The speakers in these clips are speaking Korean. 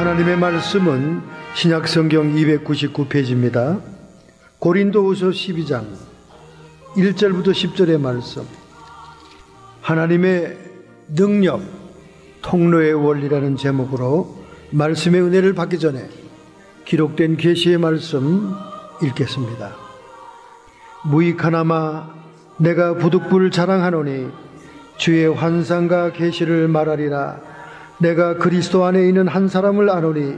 하나님의 말씀은 신약성경 299페이지입니다. 고린도후서 12장 1절부터 10절의 말씀, 하나님의 능력, 통로의 원리라는 제목으로 말씀의 은혜를 받기 전에 기록된 계시의 말씀 읽겠습니다. 무익하나마 내가 부득불 자랑하노니 주의 환상과 계시를 말하리라. 내가 그리스도 안에 있는 한 사람을 아노니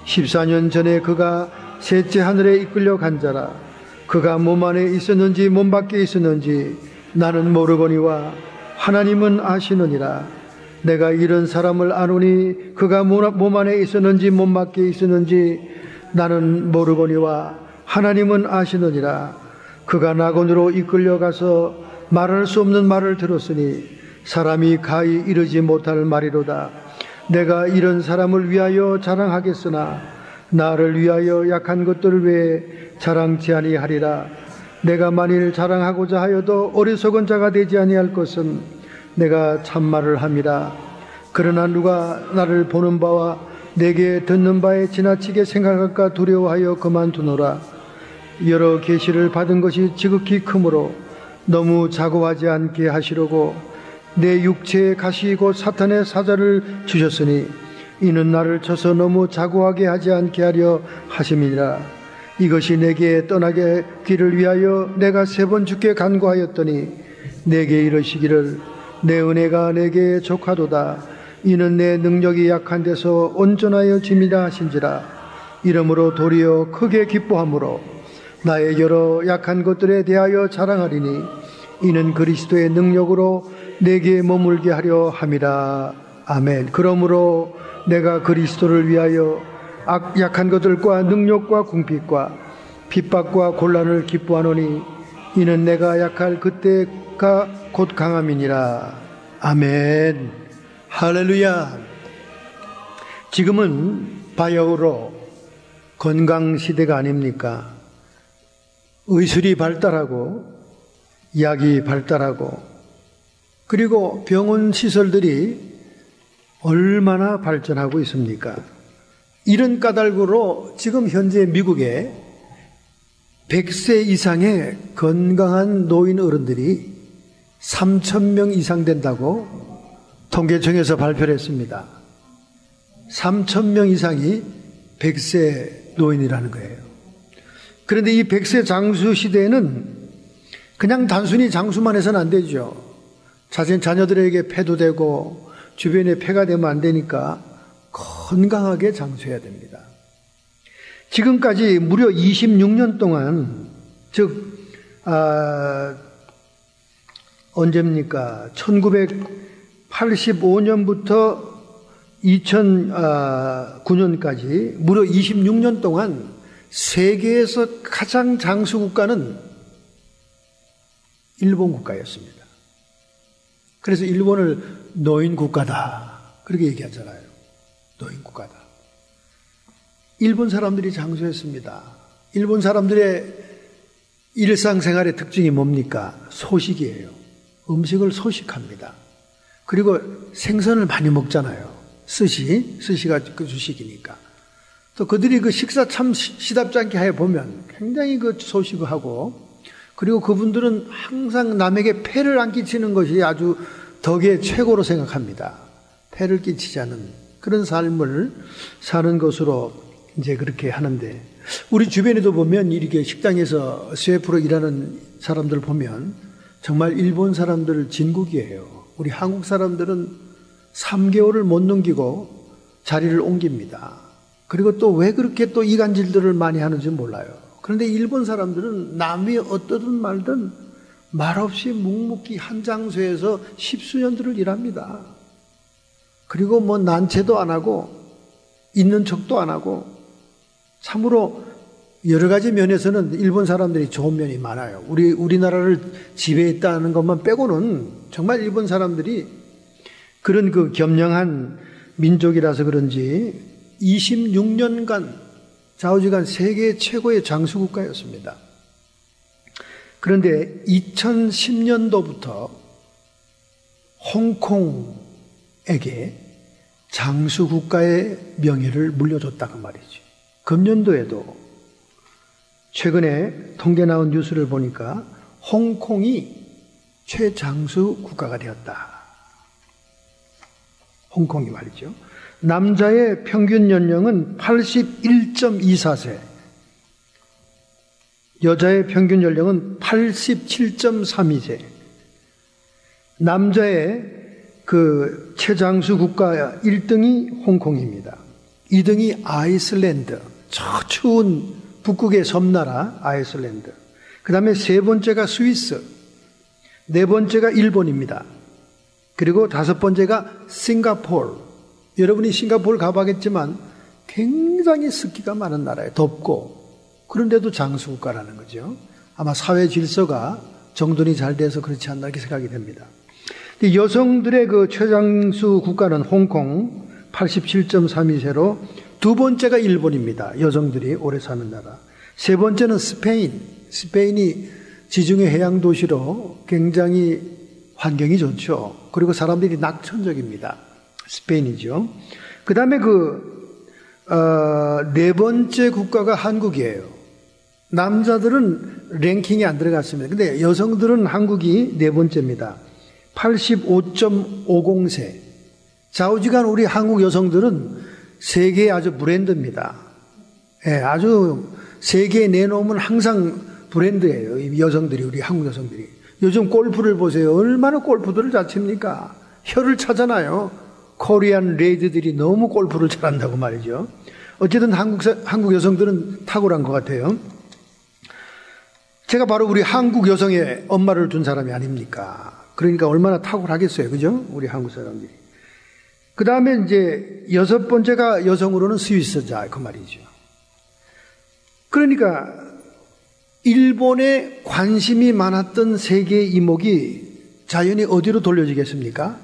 14년 전에 그가 셋째 하늘에 이끌려 간 자라. 그가 몸 안에 있었는지 몸 밖에 있었는지 나는 모르거니와 하나님은 아시느니라. 내가 이런 사람을 아노니 그가 몸 안에 있었는지 몸 밖에 있었는지 나는 모르거니와 하나님은 아시느니라. 그가 낙원으로 이끌려 가서 말할 수 없는 말을 들었으니 사람이 가히 이르지 못할 말이로다. 내가 이런 사람을 위하여 자랑하겠으나 나를 위하여 약한 것들을 외에 자랑치 아니하리라. 내가 만일 자랑하고자 하여도 어리석은 자가 되지 아니할 것은 내가 참말을 함이라. 그러나 누가 나를 보는 바와 내게 듣는 바에 지나치게 생각할까 두려워하여 그만두노라. 여러 계시를 받은 것이 지극히 크므로 너무 자고하지 않게 하시려고 내 육체에 가시 곧 사탄의 사자를 주셨으니 이는 나를 쳐서 너무 자고하게 하지 않게 하려 하심이니라. 이것이 내게 떠나게 길을 위하여 내가 3번 주께 간구하였더니 내게 이르시기를 내 은혜가 내게 족하도다. 이는 내 능력이 약한 데서 온전하여 짐이라 하신지라. 이러므로 도리어 크게 기뻐함으로 나의 여러 약한 것들에 대하여 자랑하리니 이는 그리스도의 능력으로 내게 머물게 하려 함이라. 아멘. 그러므로 내가 그리스도를 위하여 약한 것들과 능력과 궁핍과 핍박과 곤란을 기뻐하노니 이는 내가 약할 그때가 곧 강함이니라. 아멘. 할렐루야. 지금은 바야흐로 건강시대가 아닙니까? 의술이 발달하고 약이 발달하고 그리고 병원 시설들이 얼마나 발전하고 있습니까? 이런 까닭으로 지금 현재 미국에 100세 이상의 건강한 노인 어른들이 3,000명 이상 된다고 통계청에서 발표를 했습니다. 3,000명 이상이 100세 노인이라는 거예요. 그런데 이 100세 장수 시대에는 그냥 단순히 장수만 해서는 안 되죠. 자녀들에게 패도 되고 주변에 패가 되면 안 되니까 건강하게 장수해야 됩니다. 지금까지 무려 26년 동안, 즉 언제입니까? 1985년부터 2009년까지 무려 26년 동안 세계에서 가장 장수 국가는 일본 국가였습니다. 그래서 일본을 노인 국가다 그렇게 얘기하잖아요. 노인 국가다. 일본 사람들이 장수했습니다. 일본 사람들의 일상생활의 특징이 뭡니까? 소식이에요. 음식을 소식합니다. 그리고 생선을 많이 먹잖아요. 스시가 그 주식이니까. 또 그들이 그 식사 참 시답지 않게 해 보면 굉장히 그 소식하고, 그리고 그분들은 항상 남에게 폐를 안 끼치는 것이 아주 덕의 최고로 생각합니다. 폐를 끼치지 않은 그런 삶을 사는 것으로 이제 그렇게 하는데, 우리 주변에도 보면 이렇게 식당에서 셰프로 일하는 사람들 보면 정말 일본 사람들 진국이에요. 우리 한국 사람들은 3개월을 못 넘기고 자리를 옮깁니다. 그리고 또 왜 그렇게 또 이간질들을 많이 하는지 몰라요. 그런데 일본 사람들은 남이 어떠든 말든 말없이 묵묵히 한 장소에서 10수년들을 일합니다. 그리고 뭐 난체도 안 하고 있는 척도 안 하고, 참으로 여러 가지 면에서는 일본 사람들이 좋은 면이 많아요. 우리나라를 지배했다는 것만 빼고는 정말 일본 사람들이 그런 그 겸양한 민족이라서 그런지 26년간 좌우지간 세계 최고의 장수 국가였습니다. 그런데 2010년도부터 홍콩에게 장수 국가의 명예를 물려줬다 그 말이죠. 금년도에도 최근에 통계 나온 뉴스를 보니까 홍콩이 최장수 국가가 되었다. 홍콩이 말이죠. 남자의 평균 연령은 81.24세, 여자의 평균 연령은 87.32세. 남자의 그 최장수 국가 1등이 홍콩입니다. 2등이 아이슬란드, 저 추운 북극의 섬나라 아이슬란드. 그 다음에 세 번째가 스위스, 네 번째가 일본입니다. 그리고 다섯 번째가 싱가포르. 여러분이 싱가포르 가봐겠지만 굉장히 습기가 많은 나라예요. 덥고. 그런데도 장수국가라는 거죠. 아마 사회 질서가 정돈이 잘 돼서 그렇지 않나 이렇게 생각이 됩니다. 여성들의 그 최장수 국가는 홍콩 87.32세로 두 번째가 일본입니다. 여성들이 오래 사는 나라. 세 번째는 스페인. 스페인이 지중해 해양 도시로 굉장히 환경이 좋죠. 그리고 사람들이 낙천적입니다. 스페인이죠. 그 다음에 네 번째 국가가 한국이에요. 남자들은 랭킹이 안 들어갔습니다. 근데 여성들은 한국이 네 번째입니다. 85.50세. 좌우지간 우리 한국 여성들은 세계의 아주 브랜드입니다. 예, 아주 세계에 내놓으면 항상 브랜드예요. 이 여성들이, 우리 한국 여성들이. 요즘 골프를 보세요. 얼마나 골프들을 잘 칩니까? 혀를 차잖아요. 코리안 레이드들이 너무 골프를 잘한다고 말이죠. 어쨌든 한국 여성들은 탁월한 것 같아요. 제가 바로 우리 한국 여성의 엄마를 둔 사람이 아닙니까? 그러니까 얼마나 탁월하겠어요. 그죠? 우리 한국 사람들이. 그 다음에 이제 여섯 번째가 여성으로는 스위스자, 그 말이죠. 그러니까 일본에 관심이 많았던 세계의 이목이 자연히 어디로 돌려지겠습니까?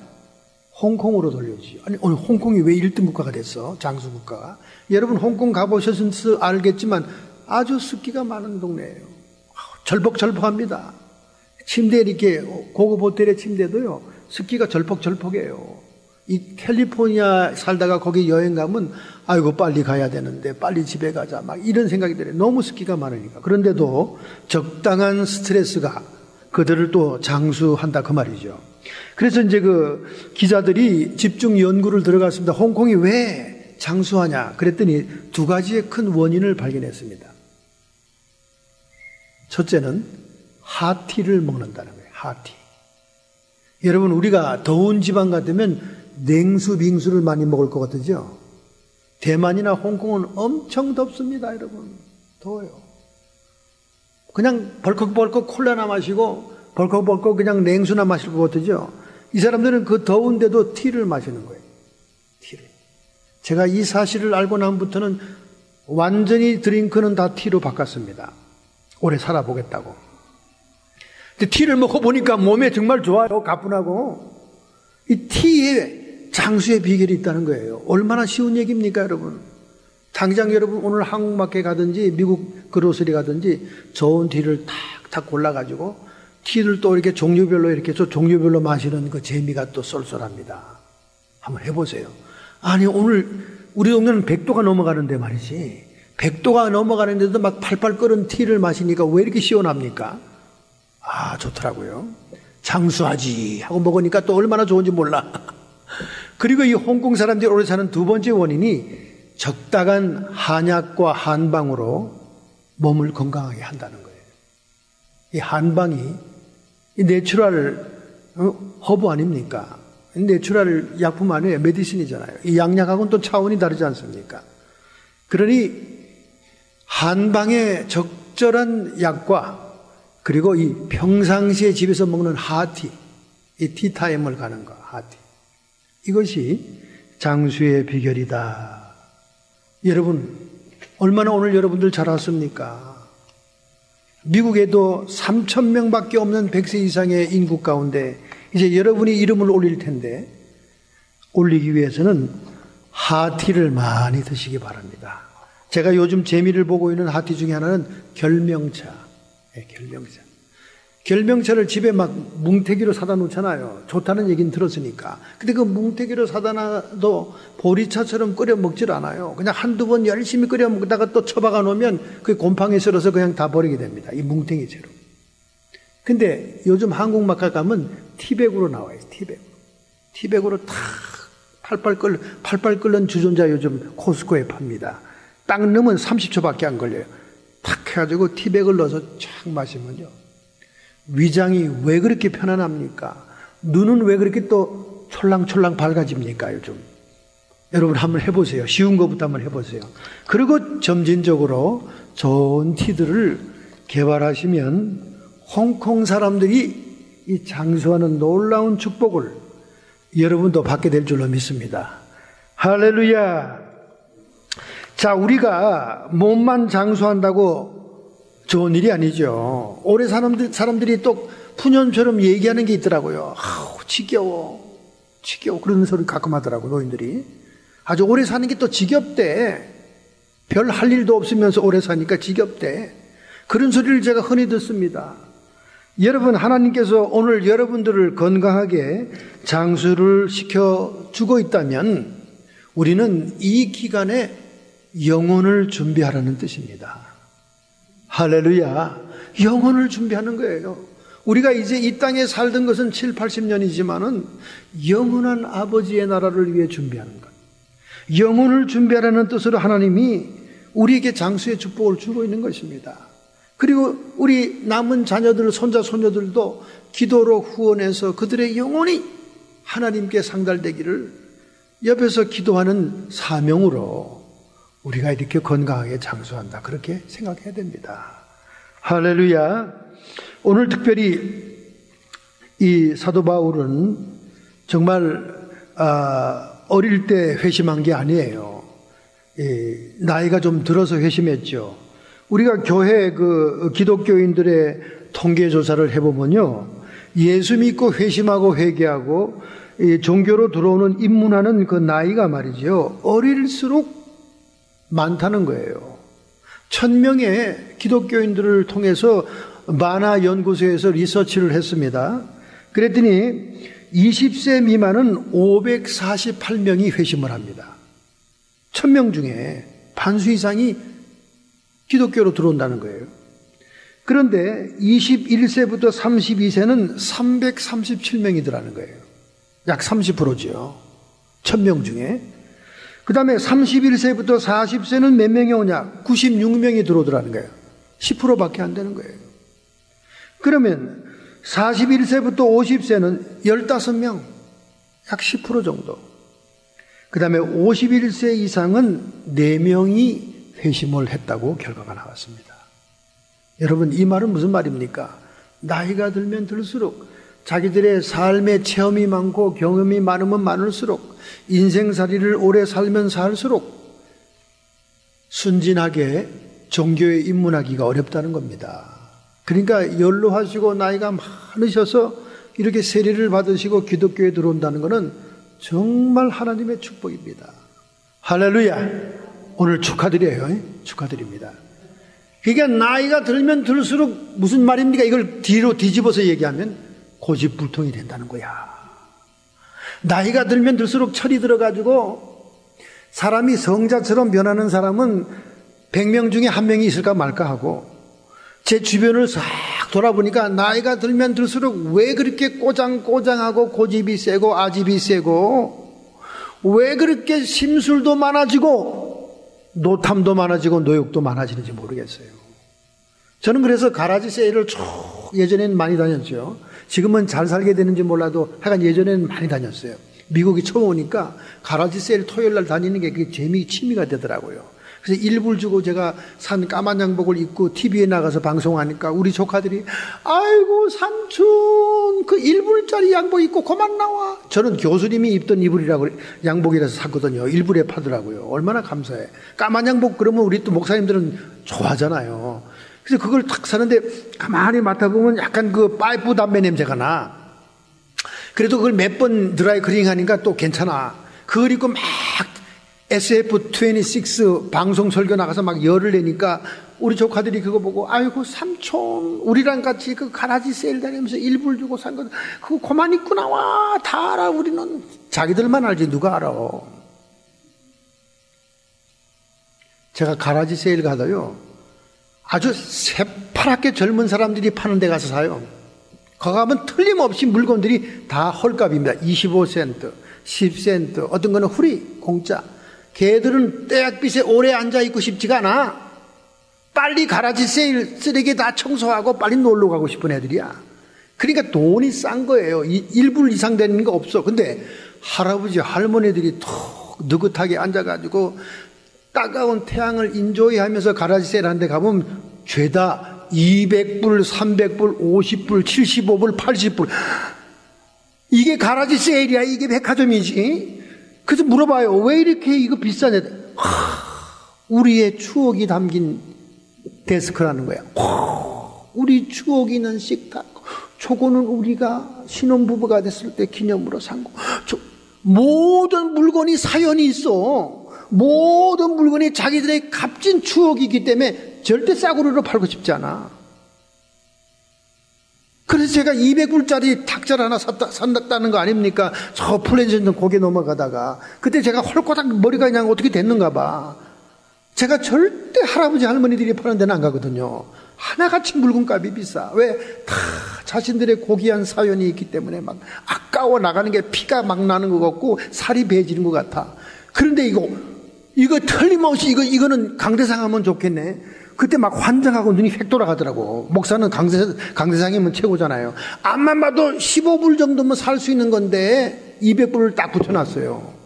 홍콩으로 돌려지죠. 아니, 오늘 홍콩이 왜 1등 국가가 됐어? 장수 국가가. 여러분 홍콩 가보셔서 알겠지만 아주 습기가 많은 동네예요. 절벅절벅합니다. 침대 이렇게 고급 호텔의 침대도요, 습기가 절벅절벅해요. 이 캘리포니아 살다가 거기 여행 가면 아이고 빨리 가야 되는데 빨리 집에 가자 막 이런 생각이 들어요. 너무 습기가 많으니까. 그런데도 적당한 스트레스가 그들을 또 장수한다 그 말이죠. 그래서 이제 그 기자들이 집중 연구를 들어갔습니다. 홍콩이 왜 장수하냐 그랬더니 두 가지의 큰 원인을 발견했습니다. 첫째는 핫티를 먹는다는 거예요. 핫티. 여러분 우리가 더운 지방 같으면 냉수, 빙수를 많이 먹을 것 같으죠? 대만이나 홍콩은 엄청 덥습니다, 여러분. 더워요. 그냥 벌컥벌컥 콜라나 마시고 벌컥벌컥 그냥 냉수나 마실 것 같으죠? 이 사람들은 그 더운데도 티를 마시는 거예요. 티를. 제가 이 사실을 알고 나부터는 완전히 드링크는 다 티로 바꿨습니다. 오래 살아보겠다고. 근데 티를 먹어보니까 몸에 정말 좋아요. 가뿐하고. 이 티에 장수의 비결이 있다는 거예요. 얼마나 쉬운 얘기입니까, 여러분? 당장 여러분 오늘 한국마켓 가든지 미국 그로서리 가든지 좋은 티를 탁탁 골라가지고 티를 또 이렇게 종류별로 이렇게 저 종류별로 마시는 그 재미가 또 쏠쏠합니다. 한번 해보세요. 아니 오늘 우리 동네는 100도가 넘어가는데 말이지. 100도가 넘어가는데도 막 팔팔 끓은 티를 마시니까 왜 이렇게 시원합니까? 아 좋더라고요. 장수하지 하고 먹으니까 또 얼마나 좋은지 몰라. 그리고 이 홍콩 사람들이 오래 사는 두 번째 원인이 적당한 한약과 한방으로 몸을 건강하게 한다는 거예요. 이 한방이 이 내추럴 허브 아닙니까? 내추럴 약품 아니에요. 메디신이잖아요. 이 양약하고는 또 차원이 다르지 않습니까? 그러니 한방의 적절한 약과 그리고 이 평상시에 집에서 먹는 핫티, 이 티타임을 가는 거, 핫티. 이것이 장수의 비결이다. 여러분, 얼마나 오늘 여러분들 잘 왔습니까? 미국에도 3,000명밖에 없는 100세 이상의 인구 가운데 이제 여러분이 이름을 올릴 텐데 올리기 위해서는 핫티를 많이 드시기 바랍니다. 제가 요즘 재미를 보고 있는 핫티 중에 하나는 결명차. 네, 결명차. 결명차를 집에 막 뭉태기로 사다 놓잖아요. 좋다는 얘기는 들었으니까. 근데 그 뭉태기로 사다 놔도 보리차처럼 끓여 먹질 않아요. 그냥 한두 번 열심히 끓여 먹다가 또 처박아 놓으면 그게 곰팡이 쓸어서 그냥 다 버리게 됩니다. 이 뭉태기채로. 근데 요즘 한국마켓 가면 티백으로 나와요. 티백으로 탁 팔팔 끓는 주전자 요즘 코스코에 팝니다. 딱 넣으면 30초밖에 안 걸려요. 탁 해가지고 티백을 넣어서 쫙 마시면요. 위장이 왜 그렇게 편안합니까? 눈은 왜 그렇게 또 촐랑촐랑 밝아집니까, 요즘? 여러분 한번 해보세요. 쉬운 것부터 한번 해보세요. 그리고 점진적으로 좋은 티들을 개발하시면 홍콩 사람들이 이 장수하는 놀라운 축복을 여러분도 받게 될 줄로 믿습니다. 할렐루야. 자, 우리가 몸만 장수한다고 좋은 일이 아니죠. 오래 사람들이 또 푸념처럼 얘기하는 게 있더라고요. 아우, 지겨워. 그런 소리 가끔 하더라고, 노인들이. 아주 오래 사는 게 또 지겹대. 별 할 일도 없으면서 오래 사니까 지겹대. 그런 소리를 제가 흔히 듣습니다. 여러분, 하나님께서 오늘 여러분들을 건강하게 장수를 시켜주고 있다면 우리는 이 기간에 영혼을 준비하라는 뜻입니다. 할렐루야. 영혼을 준비하는 거예요. 우리가 이제 이 땅에 살던 것은 7, 80년이지만은 영원한 아버지의 나라를 위해 준비하는 것. 영혼을 준비하라는 뜻으로 하나님이 우리에게 장수의 축복을 주고 있는 것입니다. 그리고 우리 남은 자녀들, 손자, 손녀들도 기도로 후원해서 그들의 영혼이 하나님께 상달되기를 옆에서 기도하는 사명으로 우리가 이렇게 건강하게 장수한다. 그렇게 생각해야 됩니다. 할렐루야. 오늘 특별히 이 사도 바울은 정말 어릴 때 회심한 게 아니에요. 나이가 좀 들어서 회심했죠. 우리가 교회 그 기독교인들의 통계 조사를 해보면요, 예수 믿고 회심하고 회개하고 종교로 들어오는 입문하는 그 나이가 말이죠, 어릴수록 많다는 거예요. 1000명의 기독교인들을 통해서 만화 연구소에서 리서치를 했습니다. 그랬더니 20세 미만은 548명이 회심을 합니다. 1000명 중에 반수 이상이 기독교로 들어온다는 거예요. 그런데 21세부터 32세는 337명이더라는 거예요. 약 30%죠. 1000명 중에. 그 다음에 31세부터 40세는 몇 명이 오냐? 96명이 들어오더라는 거예요. 10%밖에 안 되는 거예요. 그러면 41세부터 50세는 15명, 약 10% 정도. 그 다음에 51세 이상은 4명이 회심을 했다고 결과가 나왔습니다. 여러분, 이 말은 무슨 말입니까? 나이가 들면 들수록 자기들의 삶의 체험이 많고 경험이 많으면 많을수록 인생살이를 오래 살면 살수록 순진하게 종교에 입문하기가 어렵다는 겁니다. 그러니까 연로하시고 나이가 많으셔서 이렇게 세례를 받으시고 기독교에 들어온다는 것은 정말 하나님의 축복입니다. 할렐루야. 오늘 축하드려요. 축하드립니다. 그러니까 나이가 들면 들수록 무슨 말입니까? 이걸 뒤로 뒤집어서 얘기하면 고집불통이 된다는 거야. 나이가 들면 들수록 철이 들어가지고 사람이 성자처럼 변하는 사람은 100명 중에 1명이 있을까 말까 하고, 제 주변을 싹 돌아보니까 나이가 들면 들수록 왜 그렇게 꼬장꼬장하고 고집이 세고 아집이 세고 왜 그렇게 심술도 많아지고 노탐도 많아지고 노욕도 많아지는지 모르겠어요. 저는 그래서 가라지 세일을 쭉 예전에는 많이 다녔죠. 지금은 잘 살게 되는지 몰라도 하여간 예전에는 많이 다녔어요. 미국이 처음 오니까 가라지 세일 토요일 날 다니는 게 그게 취미가 되더라고요. 그래서 일부를 주고 제가 산 까만 양복을 입고 TV에 나가서 방송하니까 우리 조카들이 아이고 삼촌 그 1불짜리 양복 입고 그만 나와. 저는 교수님이 입던 이불이라고 양복이라서 샀거든요. 1불에 파더라고요. 얼마나 감사해. 까만 양복 그러면 우리 또 목사님들은 좋아하잖아요. 그래서 그걸 탁 사는데 가만히 맡아보면 약간 그 파이프 담배 냄새가 나. 그래도 그걸 몇 번 드라이 클리닝 하니까 또 괜찮아. 그걸 입고 막 SF26 방송 설교 나가서 막 열을 내니까 우리 조카들이 그거 보고 아이고 삼촌 우리랑 같이 그 가라지 세일 다니면서 일불 주고 산 거 그거 그만 입고 나와. 다 알아. 우리는 자기들만 알지 누가 알아. 제가 가라지 세일 가서요 아주 새파랗게 젊은 사람들이 파는 데 가서 사요. 거기 가면 틀림없이 물건들이 다 헐값입니다. 25센트 10센트 어떤 거는 후리 공짜. 걔들은 떼약빛에 오래 앉아있고 싶지가 않아. 빨리 가라지 세일 쓰레기 다 청소하고 빨리 놀러 가고 싶은 애들이야. 그러니까 돈이 싼 거예요. 1불 이상 되는 거 없어. 근데 할아버지 할머니들이 톡 느긋하게 앉아가지고 따가운 태양을 인조이하면서 가라지 세일 하는 데 가보면 죄다 200불 300불 50불 75불 80불. 이게 가라지 세일이야. 이게 백화점이지. 그래서 물어봐요. 왜 이렇게 이거 비싸냐. 우리의 추억이 담긴 데스크라는 거야. 우리 추억이 있는 식탁. 저거는 우리가 신혼부부가 됐을 때 기념으로 산 거. 모든 물건이 사연이 있어. 모든 물건이 자기들의 값진 추억이기 때문에 절대 싸구려로 팔고 싶지 않아. 그래서 제가 200불짜리 탁자를 하나 산다는 거 아닙니까? 저 플랜션 고개 넘어가다가 그때 제가 헐꼬닥 머리가 그냥 어떻게 됐는가 봐. 제가 절대 할아버지 할머니들이 파는 데는 안 가거든요. 하나같이 물건값이 비싸. 왜? 다 자신들의 고귀한 사연이 있기 때문에 막 아까워 나가는 게 피가 막 나는 것 같고 살이 배지는 것 같아. 그런데 이거 틀림없이 이거는 강대상 하면 좋겠네. 그때 막 환장하고 눈이 획 돌아가더라고. 목사는 강대상이면 최고잖아요. 앞만 봐도 15불 정도면 살 수 있는 건데 200불을 딱 붙여놨어요.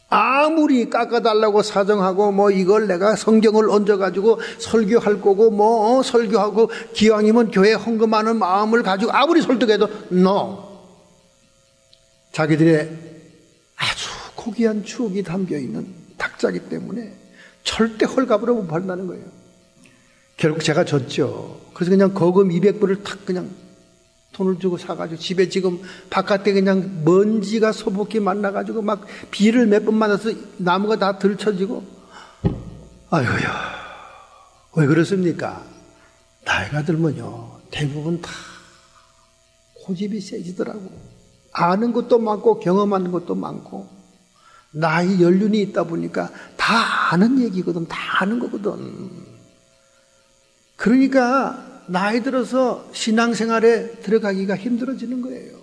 아무리 깎아달라고 사정하고 뭐 이걸 내가 성경을 얹어가지고 설교할 거고 뭐 설교하고 기왕이면 교회 헌금하는 마음을 가지고 아무리 설득해도 no. 자기들의 아주 고귀한 추억이 담겨있는 탁자기 때문에 절대 헐값으로 못 판다는 거예요. 결국 제가 졌죠. 그래서 그냥 거금 200불을 탁 그냥 돈을 주고 사가지고 집에 지금 바깥에 그냥 먼지가 소복히 만나가지고 막 비를 몇 번 맞아서 나무가 다 들쳐지고. 아이고야, 왜 그렇습니까? 나이가 들면요 대부분 다 고집이 세지더라고. 아는 것도 많고 경험하는 것도 많고 나이 연륜이 있다 보니까 다 아는 얘기거든. 다 아는 거거든. 그러니까 나이 들어서 신앙생활에 들어가기가 힘들어지는 거예요.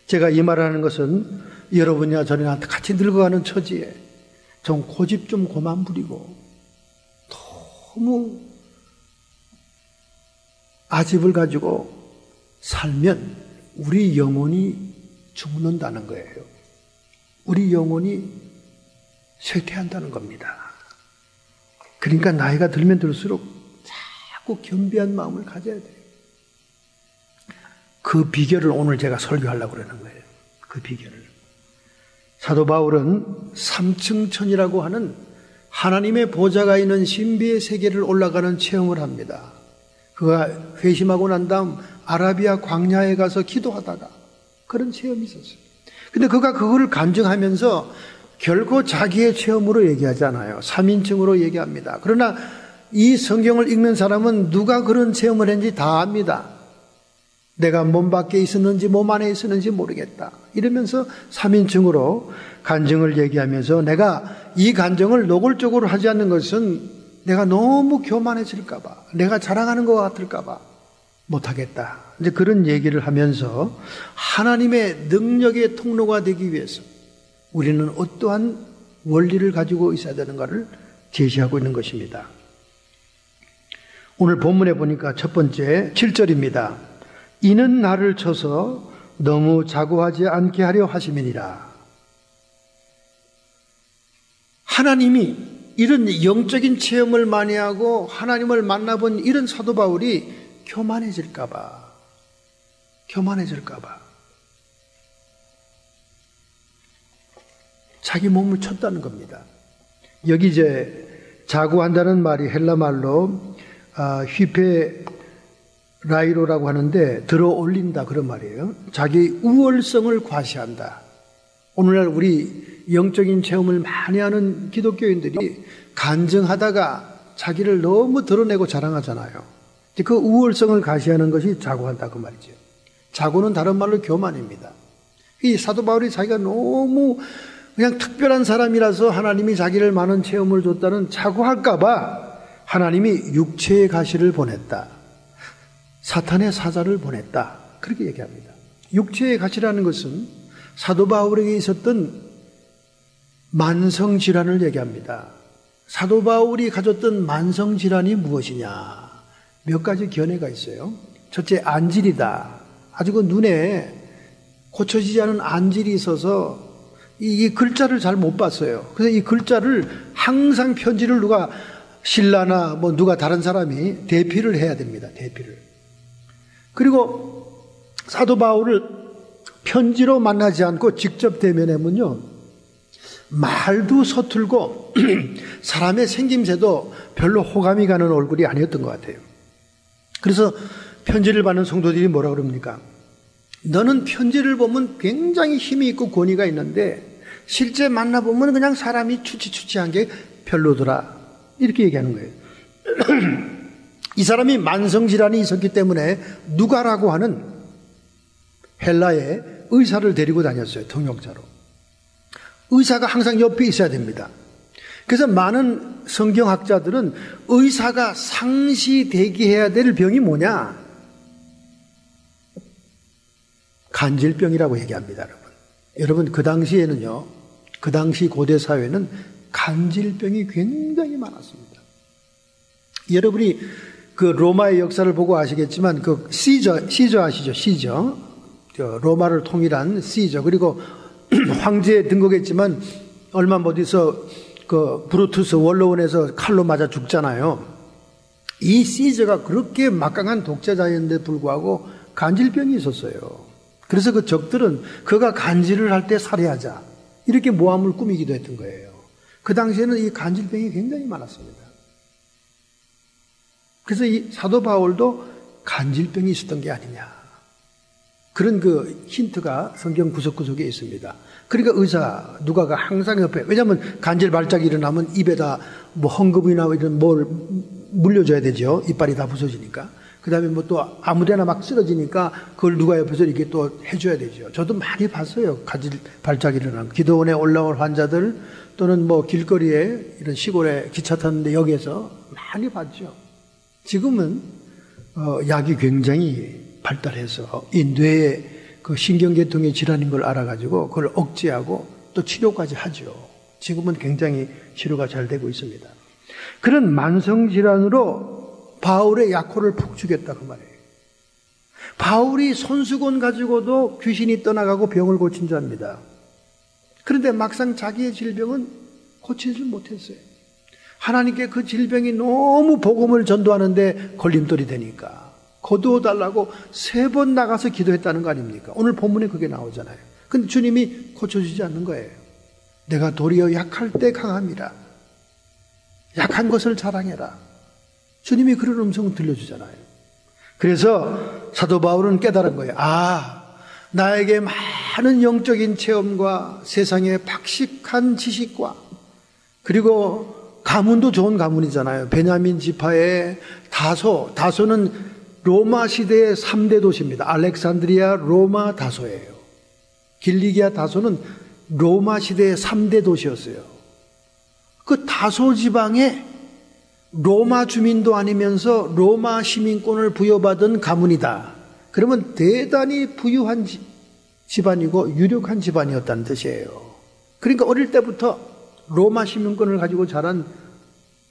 제가 이 말하는 것은 여러분이나 저나 같이 늙어가는 처지에 좀 고집 좀 그만 부리고 너무 아집을 가지고 살면 우리 영혼이 죽는다는 거예요. 우리 영혼이 쇠퇴한다는 겁니다. 그러니까 나이가 들면 들수록 자꾸 겸비한 마음을 가져야 돼요. 그 비결을 오늘 제가 설교하려고 그러는 거예요. 그 비결을. 사도 바울은 삼층천이라고 하는 하나님의 보좌가 있는 신비의 세계를 올라가는 체험을 합니다. 그가 회심하고 난 다음 아라비아 광야에 가서 기도하다가 그런 체험이 있었어요. 근데 그가 그거를 간증하면서 결코 자기의 체험으로 얘기하지 않아요. 3인칭으로 얘기합니다. 그러나 이 성경을 읽는 사람은 누가 그런 체험을 했는지 다 압니다. 내가 몸 밖에 있었는지 몸 안에 있었는지 모르겠다. 이러면서 3인칭으로 간증을 얘기하면서 내가 이 간증을 노골적으로 하지 않는 것은 내가 너무 교만해질까 봐, 내가 자랑하는 것 같을까 봐 못하겠다. 이제 그런 얘기를 하면서 하나님의 능력의 통로가 되기 위해서 우리는 어떠한 원리를 가지고 있어야 되는가를 제시하고 있는 것입니다. 오늘 본문에 보니까 첫 번째 7절입니다. 이는 나를 쳐서 너무 자고하지 않게 하려 하심이니라. 하나님이 이런 영적인 체험을 많이 하고 하나님을 만나본 이런 사도 바울이 교만해질까 봐 자기 몸을 쳤다는 겁니다. 여기 이제 자고한다는 말이 헬라 말로 휘페라이로라고 하는데 들어 올린다 그런 말이에요. 자기 우월성을 과시한다. 오늘날 우리 영적인 체험을 많이 하는 기독교인들이 간증하다가 자기를 너무 드러내고 자랑하잖아요. 그 우월성을 가시하는 것이 자고한다 그 말이죠. 자고는 다른 말로 교만입니다. 이 사도 바울이 자기가 너무 그냥 특별한 사람이라서 하나님이 자기를 많은 체험을 줬다는 자고할까 봐 하나님이 육체의 가시를 보냈다. 사탄의 사자를 보냈다. 그렇게 얘기합니다. 육체의 가시라는 것은 사도 바울에게 있었던 만성질환을 얘기합니다. 사도 바울이 가졌던 만성질환이 무엇이냐? 몇 가지 견해가 있어요. 첫째, 안질이다. 아주 그 눈에 고쳐지지 않은 안질이 있어서 이 글자를 잘 못 봤어요. 그래서 이 글자를 항상 편지를 누가 신라나 뭐 누가 다른 사람이 대피를 해야 됩니다. 대피를. 그리고 사도 바울을 편지로 만나지 않고 직접 대면하면요, 말도 서툴고 사람의 생김새도 별로 호감이 가는 얼굴이 아니었던 것 같아요. 그래서 편지를 받는 성도들이 뭐라 그럽니까? 너는 편지를 보면 굉장히 힘이 있고 권위가 있는데 실제 만나보면 그냥 사람이 추치추치한 게 별로더라. 이렇게 얘기하는 거예요. 이 사람이 만성질환이 있었기 때문에 누가라고 하는 헬라의 의사를 데리고 다녔어요. 통역자로. 의사가 항상 옆에 있어야 됩니다. 그래서 많은 성경학자들은 의사가 상시 대기해야 될 병이 뭐냐? 간질병이라고 얘기합니다, 여러분. 여러분, 그 당시에는요, 그 당시 고대 사회는 간질병이 굉장히 많았습니다. 여러분이 그 로마의 역사를 보고 아시겠지만 그 시저 아시죠? 시저. 로마를 통일한 시저. 그리고 황제에 등극했지만 얼마 못 있어 그 브루투스 원로원에서 칼로 맞아 죽잖아요. 이 시저가 그렇게 막강한 독재자였는데 불구하고 간질병이 있었어요. 그래서 그 적들은 그가 간질을 할 때 살해하자 이렇게 모함을 꾸미기도 했던 거예요. 그 당시에는 이 간질병이 굉장히 많았습니다. 그래서 이 사도 바울도 간질병이 있었던 게 아니냐, 그런 그 힌트가 성경 구석구석에 있습니다. 그러니까 의사 누가가 항상 옆에, 왜냐하면 간질 발작이 일어나면 입에다 뭐 헝겊이나 이런 뭘 물려줘야 되죠. 이빨이 다 부서지니까. 그 다음에 뭐 또 아무데나 막 쓰러지니까 그걸 누가 옆에서 이렇게 또 해줘야 되죠. 저도 많이 봤어요. 간질 발작이 일어나면. 기도원에 올라올 환자들 또는 뭐 길거리에 이런 시골에 기차 탔는데 여기에서 많이 봤죠. 지금은 약이 굉장히 발달해서 이 뇌의 그 신경계통의 질환인 걸 알아가지고 그걸 억제하고 또 치료까지 하죠. 지금은 굉장히 치료가 잘 되고 있습니다. 그런 만성질환으로 바울의 약혼을 푹 죽였다 그 말이에요. 바울이 손수건 가지고도 귀신이 떠나가고 병을 고친 자입니다. 그런데 막상 자기의 질병은 고치지 못했어요. 하나님께 그 질병이 너무 복음을 전도하는데 걸림돌이 되니까 거두어달라고 3번 나가서 기도했다는 거 아닙니까? 오늘 본문에 그게 나오잖아요. 근데 주님이 고쳐주지 않는 거예요. 내가 도리어 약할 때 강함이라. 약한 것을 자랑해라. 주님이 그런 음성을 들려주잖아요. 그래서 사도 바울은 깨달은 거예요. 나에게 많은 영적인 체험과 세상의 박식한 지식과 그리고 가문도 좋은 가문이잖아요. 베냐민 지파의 다소는 로마 시대의 3대 도시입니다. 알렉산드리아, 로마, 다소예요. 길리기아 다소는 로마 시대의 3대 도시였어요. 그 다소 지방에 로마 주민도 아니면서 로마 시민권을 부여받은 가문이다. 그러면 대단히 부유한 집안이고 유력한 집안이었다는 뜻이에요. 그러니까 어릴 때부터 로마 시민권을 가지고 자란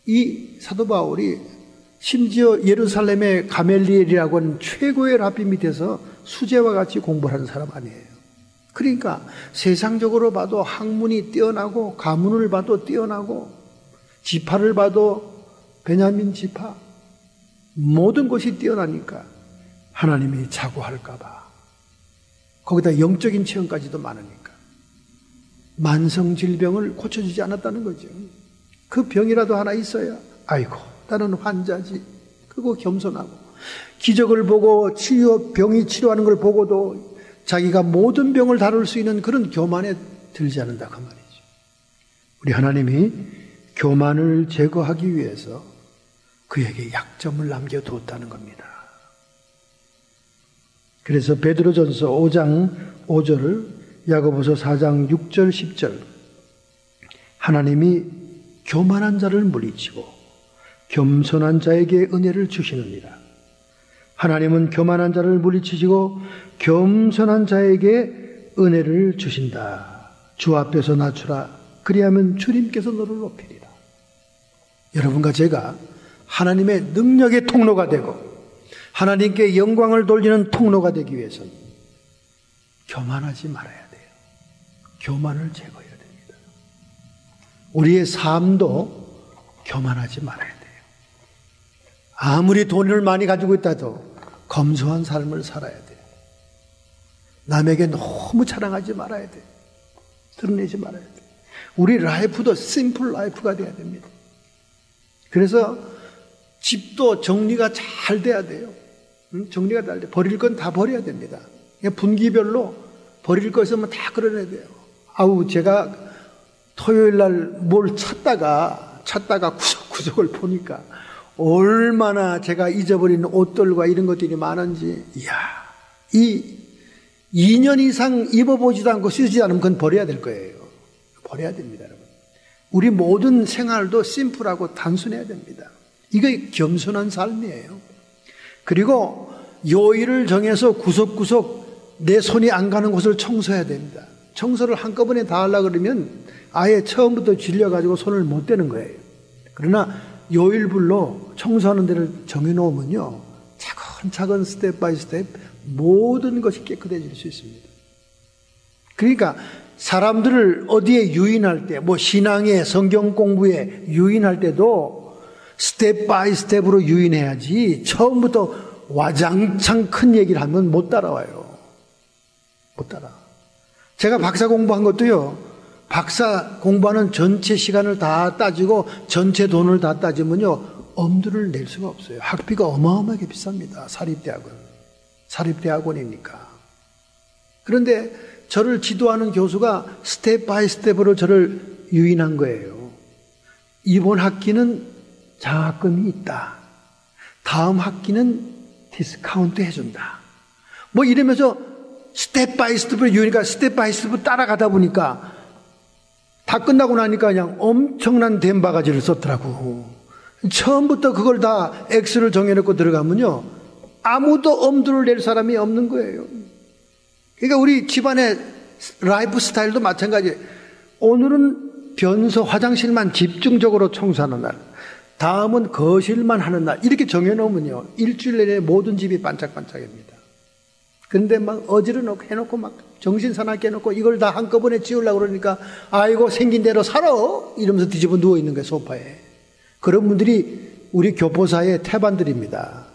이 사도 바울이 심지어 예루살렘의 가멜리엘이라고 하는 최고의 랍비 밑에서 수제와 같이 공부를 하는 사람 아니에요. 그러니까 세상적으로 봐도 학문이 뛰어나고 가문을 봐도 뛰어나고 지파를 봐도 베냐민 지파 모든 것이 뛰어나니까 하나님이 자고할까 봐 거기다 영적인 체험까지도 많으니까 만성 질병을 고쳐주지 않았다는 거죠. 그 병이라도 하나 있어야 아이고 나는 환자지. 그거 겸손하고 기적을 보고 병이 치료하는 걸 보고도 자기가 모든 병을 다룰 수 있는 그런 교만에 들지 않는다 그 말이죠. 우리 하나님이 교만을 제거하기 위해서 그에게 약점을 남겨두었다는 겁니다. 그래서 베드로전서 5장 5절, 야고보서 4장 6절 10절, 하나님이 교만한 자를 물리치고 겸손한 자에게 은혜를 주시느니라. 하나님은 교만한 자를 물리치시고 겸손한 자에게 은혜를 주신다. 주 앞에서 낮추라. 그리하면 주님께서 너를 높이리라. 여러분과 제가 하나님의 능력의 통로가 되고 하나님께 영광을 돌리는 통로가 되기 위해서는 교만하지 말아야 돼요. 교만을 제거해야 됩니다. 우리의 삶도 교만하지 말아야 돼요. 아무리 돈을 많이 가지고 있다도 검소한 삶을 살아야 돼요. 남에게 너무 자랑하지 말아야 돼요. 드러내지 말아야 돼요. 우리 라이프도 심플 라이프가 돼야 됩니다. 그래서 집도 정리가 잘 돼야 돼요. 정리가 잘 돼요. 버릴 건 다 버려야 됩니다. 분기별로 버릴 거 있으면 다 끌어내야 돼요. 제가 토요일 날 뭘 찾다가 구석구석을 보니까 얼마나 제가 잊어버린 옷들과 이런 것들이 많은지, 이 2년 이상 입어보지도 않고 쓰지 않으면 그건 버려야 될 거예요. 버려야 됩니다, 여러분. 우리 모든 생활도 심플하고 단순해야 됩니다. 이게 겸손한 삶이에요. 그리고 요일을 정해서 구석구석 내 손이 안 가는 곳을 청소해야 됩니다. 청소를 한꺼번에 다 하려고 그러면 아예 처음부터 질려가지고 손을 못 대는 거예요. 그러나 요일별로 청소하는 데를 정해놓으면요, 차근차근 스텝 바이 스텝 모든 것이 깨끗해질 수 있습니다. 그러니까 사람들을 어디에 유인할 때, 신앙에, 성경 공부에 유인할 때도 스텝 바이 스텝으로 유인해야지 처음부터 와장창 큰 얘기를 하면 못 따라와요. 못 따라. 제가 박사 공부한 것도요, 박사 공부하는 전체 시간을 다 따지고 전체 돈을 다 따지면요, 엄두를 낼 수가 없어요. 학비가 어마어마하게 비쌉니다. 사립대학원이니까. 그런데 저를 지도하는 교수가 스텝 바이 스텝으로 저를 유인한 거예요. 이번 학기는 장학금이 있다. 다음 학기는 디스카운트 해준다. 이러면서 스텝 바이 스텝으로 유인하니까 스텝 바이 스텝으로 따라가다 보니까 다 끝나고 나니까 그냥 엄청난 댐바가지를 썼더라고. 처음부터 그걸 다 X를 정해놓고 들어가면요, 아무도 엄두를 낼 사람이 없는 거예요. 그러니까 우리 집안의 라이프 스타일도 마찬가지예요. 오늘은 변소 화장실만 집중적으로 청소하는 날, 다음은 거실만 하는 날, 이렇게 정해놓으면요, 일주일 내내 모든 집이 반짝반짝입니다. 그런데 막 어지러 해놓고 막 정신사납게 해놓고 이걸 다 한꺼번에 치우려고 그러니까 아이고 생긴 대로 살아 이러면서 뒤집어 누워있는 거예요, 소파에. 그런 분들이 우리 교포사의 태반들입니다.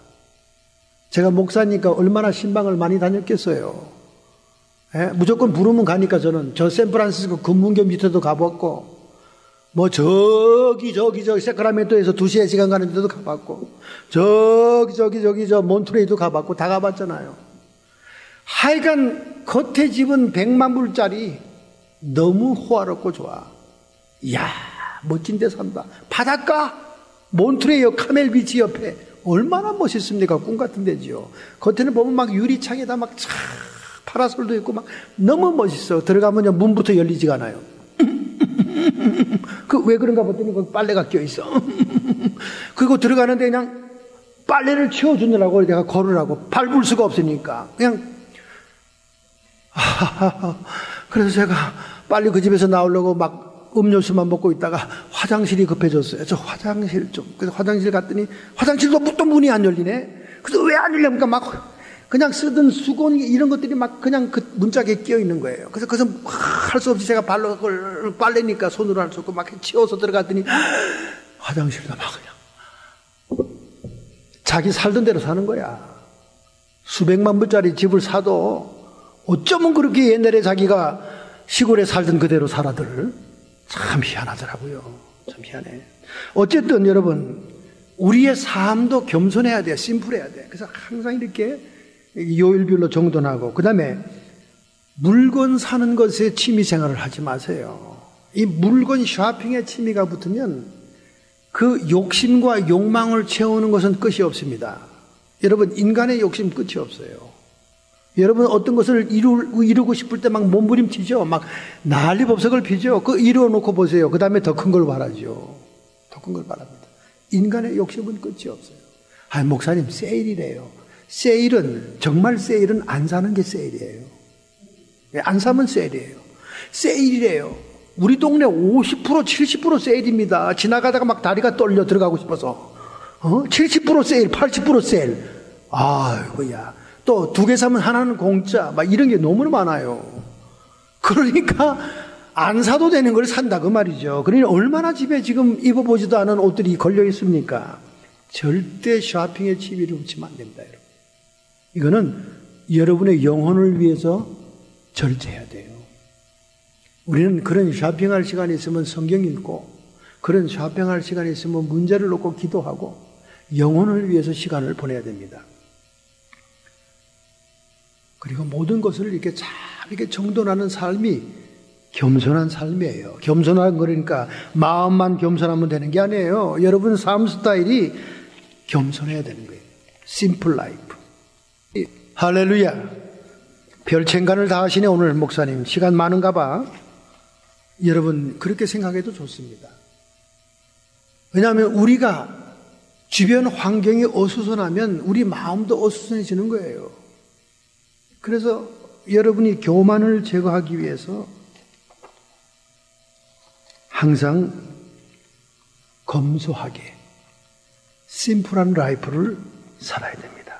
제가 목사니까 얼마나 신방을 많이 다녔겠어요. 무조건 부르면 가니까 저는 저 샌프란시스코 금문교 밑에도 가봤고, 저기 세크라멘토에서 2시간 시간 가는 데도 가봤고, 저 몬트레이도 가봤고, 다 가봤잖아요. 하여간 겉에 집은 100만 불짜리 너무 호화롭고 좋아. 이야, 멋진 데 산다. 바닷가 몬트레이어 카멜비치 옆에 얼마나 멋있습니까? 꿈 같은 데지요. 겉에는 보면 막 유리창에다 막 파라솔도 있고 막 너무 멋있어. 들어가면 문부터 열리지가 않아요. 왜 그런가 봤더니 거기 빨래가 껴있어. 그리고 들어가는데 그냥 빨래를 치워주느라고 내가 걸으라고 밟을 수가 없으니까 그냥 그래서 제가 빨리 그 집에서 나오려고 막 음료수만 먹고 있다가 화장실이 급해졌어요. 저 화장실 좀. 그래서 화장실 갔더니 화장실도 또 문이 안 열리네. 그래서 왜 안 열립니까? 막 그냥 쓰던 수건 이런 것들이 막 그냥 그 문짝에 끼어 있는 거예요. 그래서 할 수 없이 제가 발로 그걸 빨래니까 손으로 할 수 없고 막 치워서 들어갔더니 화장실도 막 그냥 자기 살던 대로 사는 거야. 수백만 불짜리 집을 사도 어쩌면 그렇게 옛날에 자기가 시골에 살던 그대로 살아들. 참 희한하더라고요. 참 희한해. 어쨌든 여러분, 우리의 삶도 겸손해야 돼요. 심플해야 돼. 그래서 항상 이렇게 요일별로 정돈하고, 그 다음에 물건 사는 것에 취미 생활을 하지 마세요. 이 물건 쇼핑에 취미가 붙으면 그 욕심과 욕망을 채우는 것은 끝이 없습니다. 여러분, 인간의 욕심 끝이 없어요. 여러분, 어떤 것을 이루고 싶을 때 막 몸부림치죠. 막 난리법석을 피죠. 그거 이루어놓고 보세요. 그 다음에 더 큰 걸 바라죠. 더 큰 걸 바랍니다. 인간의 욕심은 끝이 없어요. 아, 목사님, 세일이래요. 세일은, 정말 세일은 안 사는 게 세일이에요. 안 사면 세일이에요. 세일이래요. 우리 동네 50%, 70% 세일입니다. 지나가다가 막 다리가 떨려 들어가고 싶어서. 70% 세일, 80% 세일. 아이고야. 또 2개 사면 하나는 공짜. 막 이런 게 너무 많아요. 그러니까 안 사도 되는 걸 산다 그 말이죠. 그러니 얼마나 집에 지금 입어보지도 않은 옷들이 걸려 있습니까? 절대 쇼핑에 치비를 붙이면 안 됩니다, 여러분. 이거는 여러분의 영혼을 위해서 절제해야 돼요. 우리는 그런 쇼핑할 시간이 있으면 성경 읽고, 그런 쇼핑할 시간이 있으면 문제를 놓고 기도하고 영혼을 위해서 시간을 보내야 됩니다. 그리고 모든 것을 이렇게 잘 이렇게 정돈하는 삶이 겸손한 삶이에요. 겸손한 거니까 마음만 겸손하면 되는 게 아니에요. 여러분 삶 스타일이 겸손해야 되는 거예요. 심플 라이프. 할렐루야. 별천간을 다 하시네 오늘 목사님. 시간 많은가 봐. 여러분 그렇게 생각해도 좋습니다. 왜냐하면 우리가 주변 환경이 어수선하면 우리 마음도 어수선해지는 거예요. 그래서 여러분이 교만을 제거하기 위해서 항상 검소하게 심플한 라이프를 살아야 됩니다.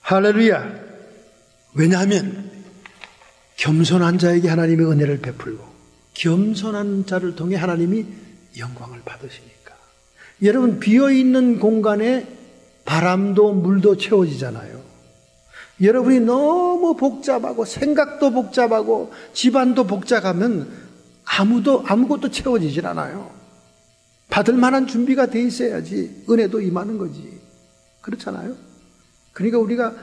할렐루야. 왜냐하면 겸손한 자에게 하나님이 은혜를 베풀고 겸손한 자를 통해 하나님이 영광을 받으시니까. 여러분 비어있는 공간에 바람도 물도 채워지잖아요. 여러분이 너무 복잡하고 생각도 복잡하고 집안도 복잡하면 아무것도 채워지질 않아요. 받을 만한 준비가 돼 있어야지 은혜도 임하는 거지. 그렇잖아요. 그러니까 우리가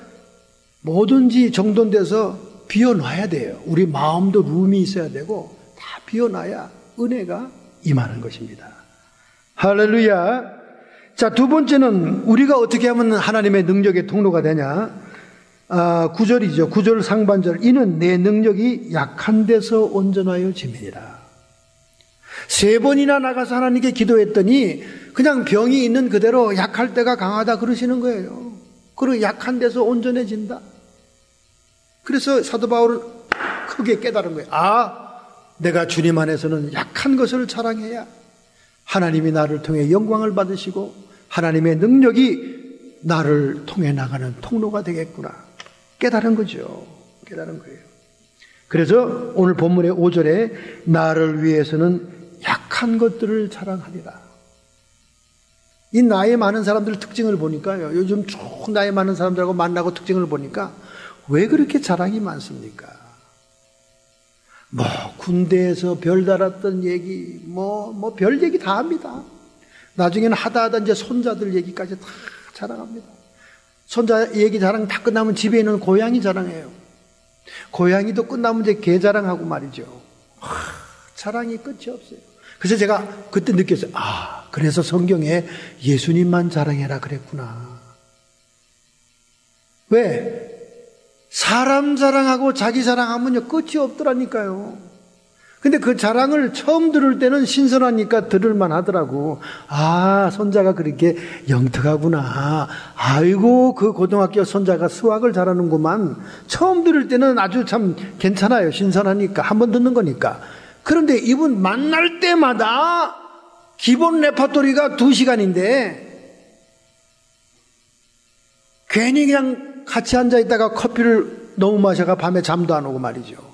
뭐든지 정돈돼서 비워놔야 돼요. 우리 마음도 룸이 있어야 되고 다 비워놔야 은혜가 임하는 것입니다. 할렐루야. 자, 2번째는 우리가 어떻게 하면 하나님의 능력의 통로가 되냐. 9절이죠. 9절 상반절. 이는 내 능력이 약한 데서 온전하여 지매니라. 3번이나 나가서 하나님께 기도했더니 그냥 병이 있는 그대로 약할 때가 강하다 그러시는 거예요. 그리고 약한 데서 온전해진다. 그래서 사도 바울은 크게 깨달은 거예요. 내가 주님 안에서는 약한 것을 자랑해야 하나님이 나를 통해 영광을 받으시고 하나님의 능력이 나를 통해 나가는 통로가 되겠구나. 깨달은 거죠. 깨달은 거예요. 그래서 오늘 본문의 5절에 나를 위해서는 약한 것들을 자랑하리라. 이 나이 많은 사람들 특징을 보니까요. 요즘 쭉 나이 많은 사람들하고 만나고 특징을 보니까 왜 그렇게 자랑이 많습니까? 군대에서 별 달았던 얘기, 별 얘기 다 합니다. 나중에는 하다 이제 손자들 얘기까지 다 자랑합니다. 손자 얘기 자랑 다 끝나면 집에 있는 고양이 자랑해요. 고양이도 끝나면 이제 개 자랑하고 말이죠. 자랑이 끝이 없어요. 그래서 제가 그때 느꼈어요. 그래서 성경에 예수님만 자랑해라 그랬구나. 왜? 사람 자랑하고 자기 자랑하면요 끝이 없더라니까요. 근데 그 자랑을 처음 들을 때는 신선하니까 들을만 하더라고. 손자가 그렇게 영특하구나. 아이고 그 고등학교 손자가 수학을 잘하는구만. 처음 들을 때는 아주 참 괜찮아요. 신선하니까 한번 듣는 거니까. 그런데 이분 만날 때마다 기본 레퍼토리가 2시간인데 괜히 그냥 같이 앉아있다가 커피를 너무 마셔가 밤에 잠도 안 오고 말이죠.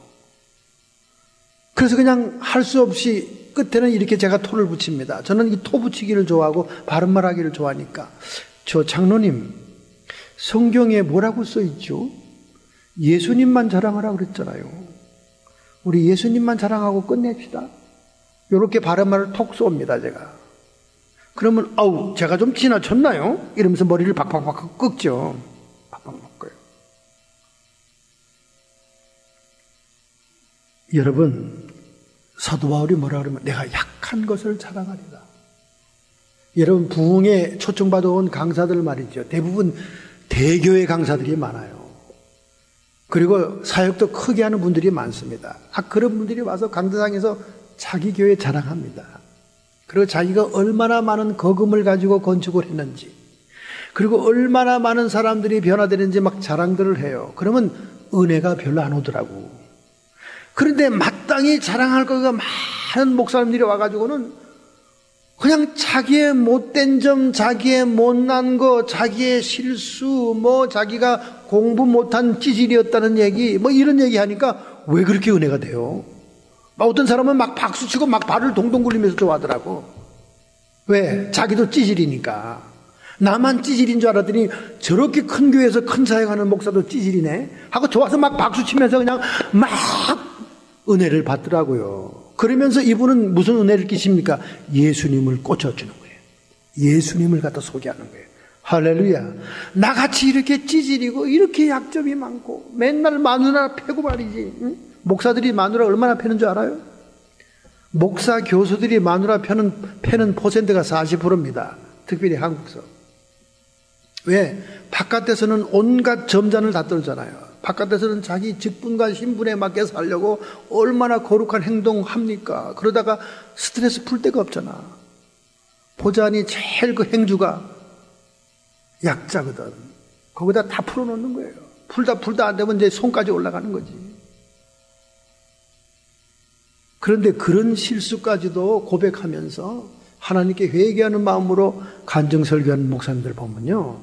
그래서 그냥 할 수 없이 끝에는 이렇게 제가 토를 붙입니다. 저는 이 토 붙이기를 좋아하고 바른말 하기를 좋아하니까. 저 장로님, 성경에 뭐라고 써있죠? 예수님만 자랑하라고 그랬잖아요. 우리 예수님만 자랑하고 끝냅시다. 이렇게 바른말을 톡 쏩니다, 제가. 그러면 제가 좀 지나쳤나요? 이러면서 머리를 박박박 꺾죠. 박박박 꺾어요. 여러분, 사도 바울이 뭐라 그러면 내가 약한 것을 자랑하리라. 여러분, 부흥에 초청받아온 강사들 말이죠. 대부분 대교회 강사들이 많아요. 그리고 사역도 크게 하는 분들이 많습니다. 그런 분들이 와서 강대상에서 자기 교회 자랑합니다. 그리고 자기가 얼마나 많은 거금을 가지고 건축을 했는지, 그리고 얼마나 많은 사람들이 변화되는지 막 자랑들을 해요. 그러면 은혜가 별로 안 오더라고. 그런데 마땅히 자랑할 거가 많은 목사님들이 와가지고는 그냥 자기의 못된 점, 자기의 못난 거, 자기의 실수, 자기가 공부 못한 찌질이었다는 얘기, 이런 얘기 하니까 왜 그렇게 은혜가 돼요? 어떤 사람은 막 박수치고 막 발을 동동 굴리면서 좋아하더라고. 왜? 자기도 찌질이니까. 나만 찌질인 줄 알았더니 저렇게 큰 교회에서 큰 사역하는 목사도 찌질이네 하고 좋아서 막 박수치면서 그냥 막 은혜를 받더라고요. 그러면서 이분은 무슨 은혜를 끼십니까? 예수님을 꽂혀주는 거예요. 예수님을 갖다 소개하는 거예요. 할렐루야. 나같이 이렇게 찌질이고 이렇게 약점이 많고 맨날 마누라 패고 말이지. 응? 목사들이 마누라 얼마나 패는 줄 알아요? 목사 교수들이 마누라 패는 퍼센트가 40%입니다. 특별히 한국서. 왜? 바깥에서는 온갖 점잔을 다 떨잖아요. 바깥에서는 자기 직분과 신분에 맞게 살려고 얼마나 거룩한 행동합니까? 그러다가 스트레스 풀 데가 없잖아. 보자니 제일 그 행주가 약자거든. 거기다 다 풀어놓는 거예요. 풀다 안 되면 이제 손까지 올라가는 거지. 그런데 그런 실수까지도 고백하면서 하나님께 회개하는 마음으로 간증설교하는 목사님들 보면요,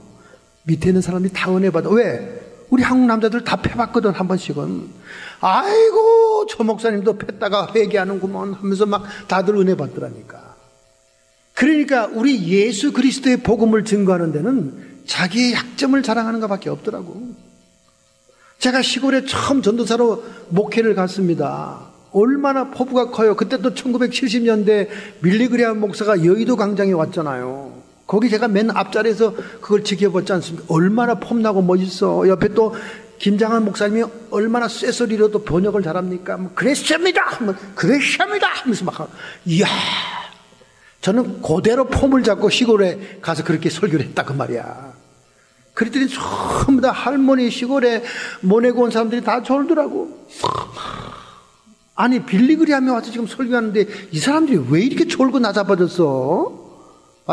밑에 있는 사람들이 다 은혜 받아. 왜? 우리 한국 남자들 다 패봤거든, 한 번씩은. 아이고, 저 목사님도 팼다가 회개하는구먼 하면서 막 다들 은혜 받더라니까. 그러니까 우리 예수 그리스도의 복음을 증거하는 데는 자기의 약점을 자랑하는 것밖에 없더라고. 제가 시골에 처음 전도사로 목회를 갔습니다. 얼마나 포부가 커요. 그때 또 1970년대 밀리그레암 목사가 여의도 광장에 왔잖아요. 거기 제가 맨 앞자리에서 그걸 지켜봤지 않습니까? 얼마나 폼나고 멋있어. 옆에 또 김장한 목사님이 얼마나 쇠소리로도 번역을 잘합니까? 그랬습니다! 그랬습니다! 하면서 막, 이야. 저는 그대로 폼을 잡고 시골에 가서 그렇게 설교를 했다, 그 말이야. 그랬더니 전부 다 할머니 시골에 모내고 온 사람들이 다 졸더라고. 아니, 빌리그리암에 와서 지금 설교하는데 이 사람들이 왜 이렇게 졸고 나자빠졌어?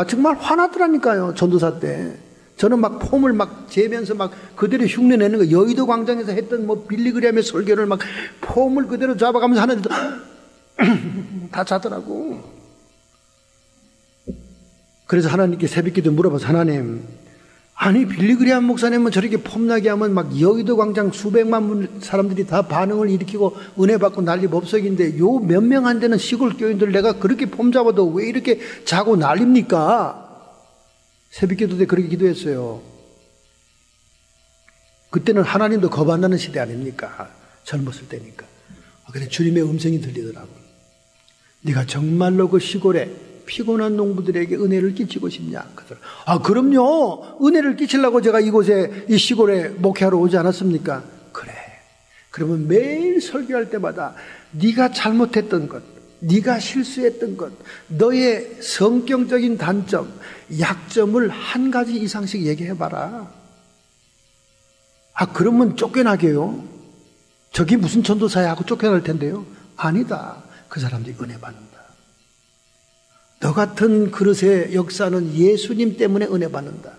정말 화나더라니까요, 전도사 때. 저는 막 폼을 막 재면서 막 그대로 흉내 내는 거, 여의도 광장에서 했던 빌리그리암의 설교를 막 폼을 그대로 잡아가면서 하는데 다 자더라고. 그래서 하나님께 새벽기도 물어봐서, 하나님, 아니 빌리그리암 목사님은 저렇게 폼나게 하면 막 여의도 광장 수백만 사람들이 다 반응을 일으키고 은혜 받고 난리 법석인데 요 몇 명 안 되는 시골 교인들 내가 그렇게 폼 잡아도 왜 이렇게 자고 난립니까? 새벽기도 때 그렇게 기도했어요. 그때는 하나님도 겁 안 나는 시대 아닙니까? 젊었을 때니까. 근데 주님의 음성이 들리더라고. 네가 정말로 그 시골에 피곤한 농부들에게 은혜를 끼치고 싶냐? 그럼요. 은혜를 끼치려고 제가 이곳에, 이 시골에 목회하러 오지 않았습니까? 그래. 그러면 매일 설교할 때마다 네가 잘못했던 것, 네가 실수했던 것, 너의 성격적인 단점, 약점을 한 가지 이상씩 얘기해봐라. 그러면 쫓겨나게요. 저기 무슨 전도사야 하고 쫓겨날 텐데요. 아니다. 그 사람들이 은혜 받는다. 너 같은 그릇의 역사는 예수님 때문에 은혜 받는다.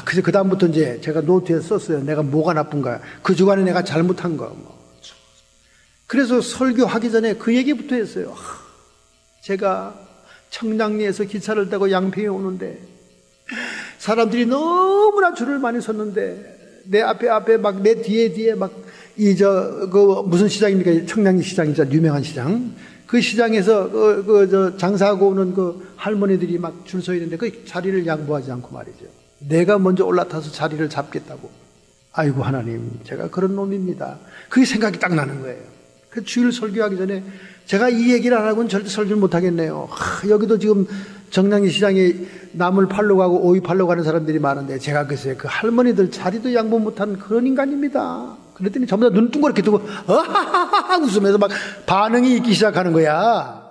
그래서 그 다음부터 이제 제가 노트에 썼어요. 내가 뭐가 나쁜가, 그 주간에 내가 잘못한 거. 그래서 설교하기 전에 그 얘기부터 했어요. 제가 청량리에서 기차를 타고 양평에 오는데 사람들이 너무나 줄을 많이 섰는데 내 앞에 막 내 뒤에 막 무슨 시장입니까? 청량리 시장이죠. 유명한 시장. 그 시장에서 장사하고 오는 그 할머니들이 막 줄 서 있는데 그 자리를 양보하지 않고 말이죠. 내가 먼저 올라타서 자리를 잡겠다고. 아이고 하나님, 제가 그런 놈입니다. 그게 생각이 딱 나는 거예요. 그 주일 설교하기 전에 제가 이 얘기를 안 하고는 절대 설교를 못 하겠네요. 여기도 지금 정량리 시장에 나물 팔러 가고 오이 팔러 가는 사람들이 많은데 제가 글쎄 그 할머니들 자리도 양보 못한 그런 인간입니다. 그랬더니 전부 다 눈 둥그렇게 뜨고 웃으면서 막 반응이 있기 시작하는 거야.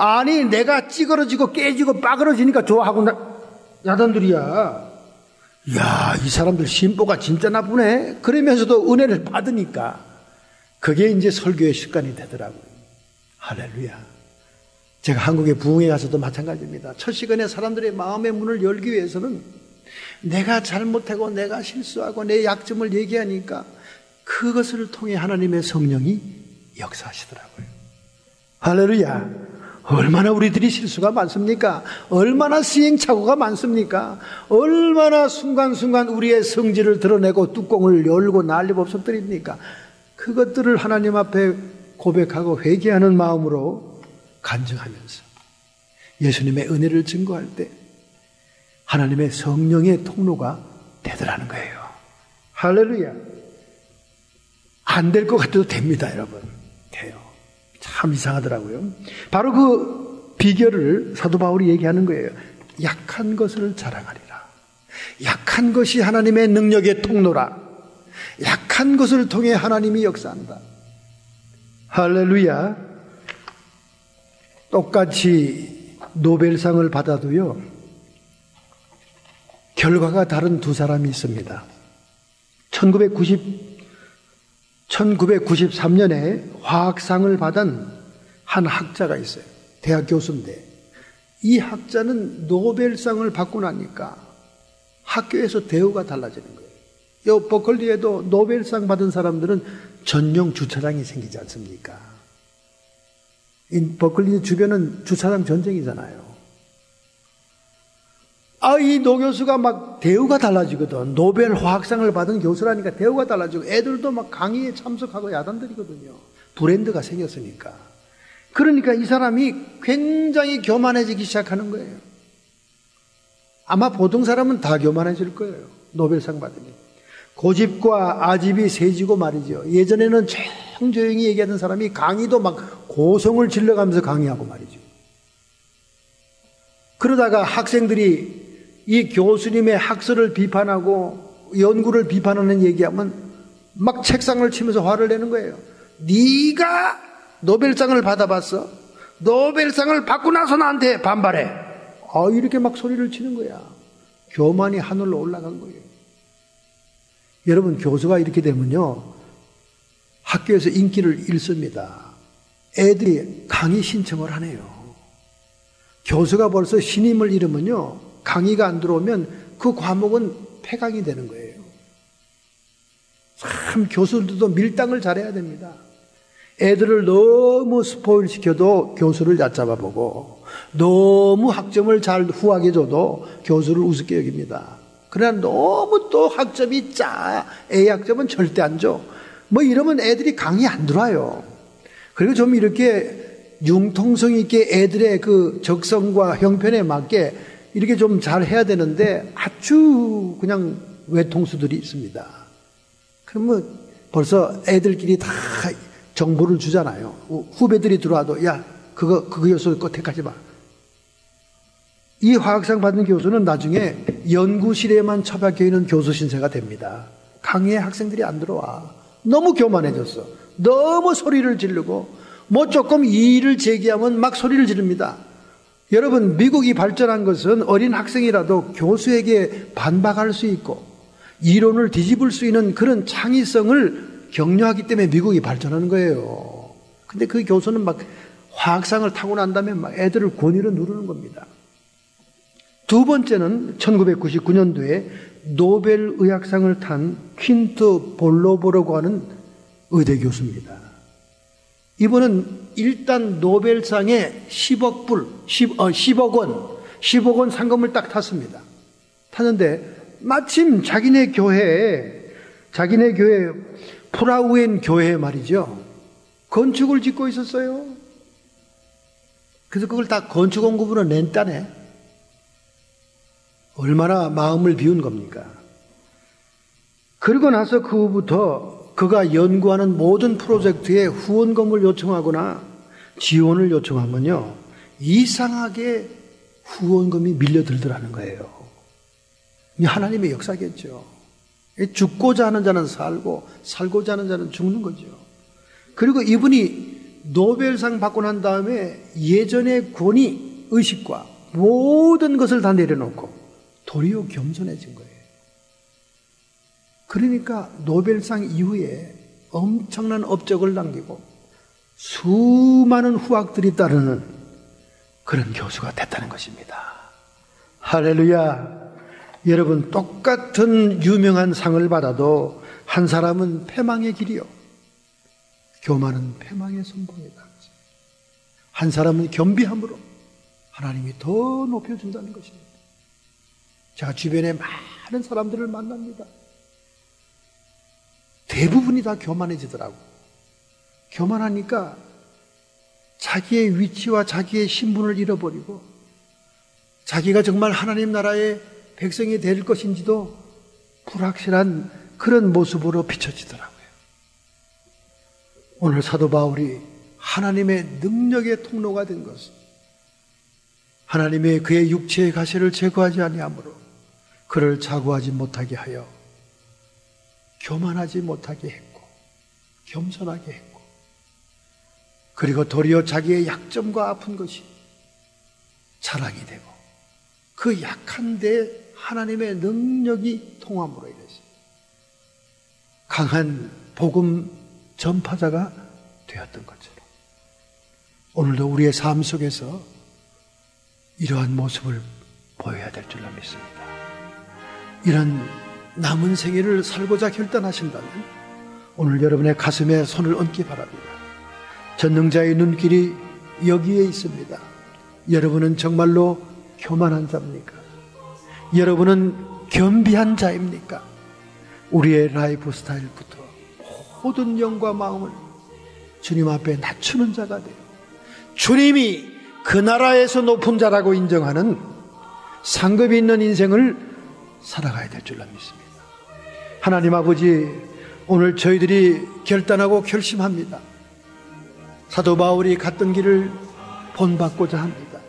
아니 내가 찌그러지고 깨지고 빠그러지니까 좋아하고 야단들이야. 이야, 이 사람들 심보가 진짜 나쁘네. 그러면서도 은혜를 받으니까 그게 이제 설교의 습관이 되더라고요. 할렐루야. 제가 한국의 부흥회 가서도 마찬가지입니다. 첫 시간에 사람들의 마음의 문을 열기 위해서는 내가 잘못하고 내가 실수하고 내 약점을 얘기하니까 그것을 통해 하나님의 성령이 역사하시더라고요. 할렐루야. 얼마나 우리들이 실수가 많습니까? 얼마나 시행착오가 많습니까? 얼마나 순간순간 우리의 성질을 드러내고 뚜껑을 열고 난리법석 드립니까? 그것들을 하나님 앞에 고백하고 회개하는 마음으로 간증하면서 예수님의 은혜를 증거할 때 하나님의 성령의 통로가 되더라는 거예요. 할렐루야. 안 될 것 같아도 됩니다, 여러분. 돼요. 참 이상하더라고요. 바로 그 비결을 사도 바울이 얘기하는 거예요. 약한 것을 자랑하리라. 약한 것이 하나님의 능력의 통로라. 약한 것을 통해 하나님이 역사한다. 할렐루야. 똑같이 노벨상을 받아도요, 결과가 다른 두 사람이 있습니다. 1993년에 화학상을 받은 한 학자가 있어요. 대학 교수인데 이 학자는 노벨상을 받고 나니까 학교에서 대우가 달라지는 거예요. 이 버클리에도 노벨상 받은 사람들은 전용 주차장이 생기지 않습니까? 이 버클리 주변은 주차장 전쟁이잖아요. 이 노 교수가 막 대우가 달라지거든. 노벨 화학상을 받은 교수라니까 대우가 달라지고 애들도 막 강의에 참석하고 야단들이거든요. 브랜드가 생겼으니까. 그러니까 이 사람이 굉장히 교만해지기 시작하는 거예요. 아마 보통 사람은 다 교만해질 거예요. 노벨상 받으면. 고집과 아집이 세지고 말이죠. 예전에는 조용히 얘기하던 사람이 강의도 막 고성을 질러가면서 강의하고 말이죠. 그러다가 학생들이 이 교수님의 학설을 비판하고 연구를 비판하는 얘기하면 막 책상을 치면서 화를 내는 거예요. 네가 노벨상을 받아봤어? 노벨상을 받고 나서 나한테 반발해. 이렇게 막 소리를 치는 거야. 교만이 하늘로 올라간 거예요. 여러분, 교수가 이렇게 되면요, 학교에서 인기를 잃습니다. 애들이 강의 신청을 하네요. 교수가 벌써 신임을 잃으면요, 강의가 안 들어오면 그 과목은 폐강이 되는 거예요. 참 교수들도 밀당을 잘해야 됩니다. 애들을 너무 스포일 시켜도 교수를 얕잡아 보고, 너무 학점을 잘 후하게 줘도 교수를 우습게 여깁니다. 그러나 너무 또 학점이 A 학점은 절대 안 줘. 뭐 이러면 애들이 강의 안 들어와요. 그리고 좀 이렇게 융통성 있게 애들의 그 적성과 형편에 맞게 이렇게 좀 잘 해야 되는데 아주 그냥 외통수들이 있습니다. 그러면 벌써 애들끼리 다 정보를 주잖아요. 후배들이 들어와도 야, 그거 교수 거 택하지 마. 이 화학상 받은 교수는 나중에 연구실에만 처박혀 있는 교수 신세가 됩니다. 강의에 학생들이 안 들어와. 너무 교만해졌어. 너무 소리를 지르고 뭐 조금 이의를 제기하면 막 소리를 지릅니다. 여러분, 미국이 발전한 것은 어린 학생이라도 교수에게 반박할 수 있고 이론을 뒤집을 수 있는 그런 창의성을 격려하기 때문에 미국이 발전하는 거예요. 근데 그 교수는 막 화학상을 타고 난 다음에 막 애들을 권위로 누르는 겁니다. 두 번째는 1999년도에 노벨 의학상을 탄 퀸트 볼로보라고 하는 의대 교수입니다. 이분은 일단 노벨상에 10억 원 상금을 딱 탔습니다. 탔는데 마침 자기네 교회 프라우엔 교회 말이죠, 건축을 짓고 있었어요. 그래서 그걸 다 건축원급으로 낸다네. 얼마나 마음을 비운 겁니까? 그러고 나서 그 후부터 그가 연구하는 모든 프로젝트에 후원금을 요청하거나 지원을 요청하면요, 이상하게 후원금이 밀려들더라는 거예요. 하나님의 역사겠죠. 죽고자 하는 자는 살고 살고자 하는 자는 죽는 거죠. 그리고 이분이 노벨상 받고 난 다음에 예전의 권위, 의식과 모든 것을 다 내려놓고 도리어 겸손해진 거예요. 그러니까 노벨상 이후에 엄청난 업적을 남기고 수많은 후학들이 따르는 그런 교수가 됐다는 것입니다. 할렐루야. 여러분, 똑같은 유명한 상을 받아도 한 사람은 패망의 길이요, 교만은 패망의 선봉이다. 한 사람은 겸비함으로 하나님이 더 높여준다는 것입니다. 제가 주변에 많은 사람들을 만납니다. 대부분이 다 교만해지더라고. 교만하니까 자기의 위치와 자기의 신분을 잃어버리고 자기가 정말 하나님 나라의 백성이 될 것인지도 불확실한 그런 모습으로 비춰지더라고요. 오늘 사도 바울이 하나님의 능력의 통로가 된 것은 하나님의 그의 육체의 가시를 제거하지 아니하므로 그를 자고하지 못하게 하여 교만하지 못하게 했고 겸손하게 했고, 그리고 도리어 자기의 약점과 아픈 것이 자랑이 되고 그 약한데 하나님의 능력이 통함으로 인해서 강한 복음 전파자가 되었던 것처럼 오늘도 우리의 삶 속에서 이러한 모습을 보여야 될 줄로 믿습니다. 이런 남은 생애를 살고자 결단하신다면 오늘 여러분의 가슴에 손을 얹기 바랍니다. 전능자의 눈길이 여기에 있습니다. 여러분은 정말로 교만한 자입니까? 여러분은 겸비한 자입니까? 우리의 라이프 스타일부터 모든 영과 마음을 주님 앞에 낮추는 자가 되어 주님이 그 나라에서 높은 자라고 인정하는 상급이 있는 인생을 살아가야 될 줄로 믿습니다. 하나님 아버지, 오늘 저희들이 결단하고 결심합니다. 사도 바울이 갔던 길을 본받고자 합니다.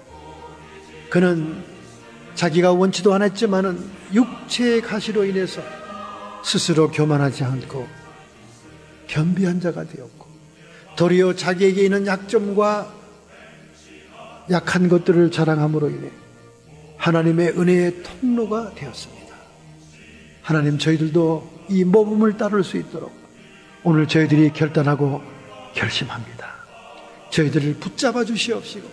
그는 자기가 원치도 않았지만은 육체의 가시로 인해서 스스로 교만하지 않고 겸비한 자가 되었고 도리어 자기에게 있는 약점과 약한 것들을 자랑함으로 인해 하나님의 은혜의 통로가 되었습니다. 하나님, 저희들도 이 모범을 따를 수 있도록 오늘 저희들이 결단하고 결심합니다. 저희들을 붙잡아 주시옵시고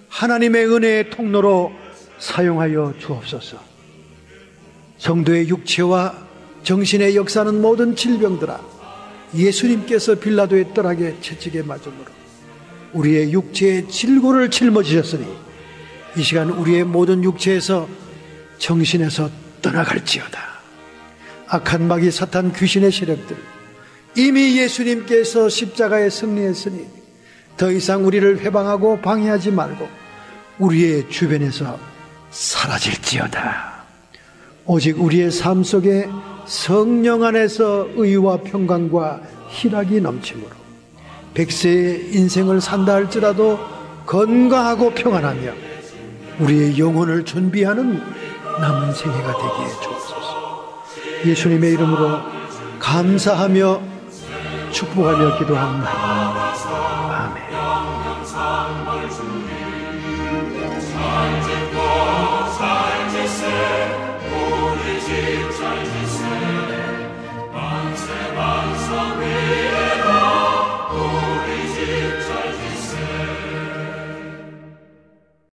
하나님의 은혜의 통로로 사용하여 주옵소서. 성도의 육체와 정신의 역사는 모든 질병들아, 예수님께서 빌라도의 떡락에 채찍에 맞음으로 우리의 육체의 질고를 짊어지셨으니 이 시간 우리의 모든 육체에서 정신에서 떠나갈지어다. 악한 마귀 사탄 귀신의 세력들 이미 예수님께서 십자가에 승리했으니 더 이상 우리를 회방하고 방해하지 말고 우리의 주변에서 사라질지어다. 오직 우리의 삶 속에 성령 안에서 의와 평강과 희락이 넘치므로 100세의 인생을 산다 할지라도 건강하고 평안하며 우리의 영혼을 준비하는 남은 생애가 되기에 주옵소서. 예수님의 이름으로 감사하며 축복하며 기도합니다.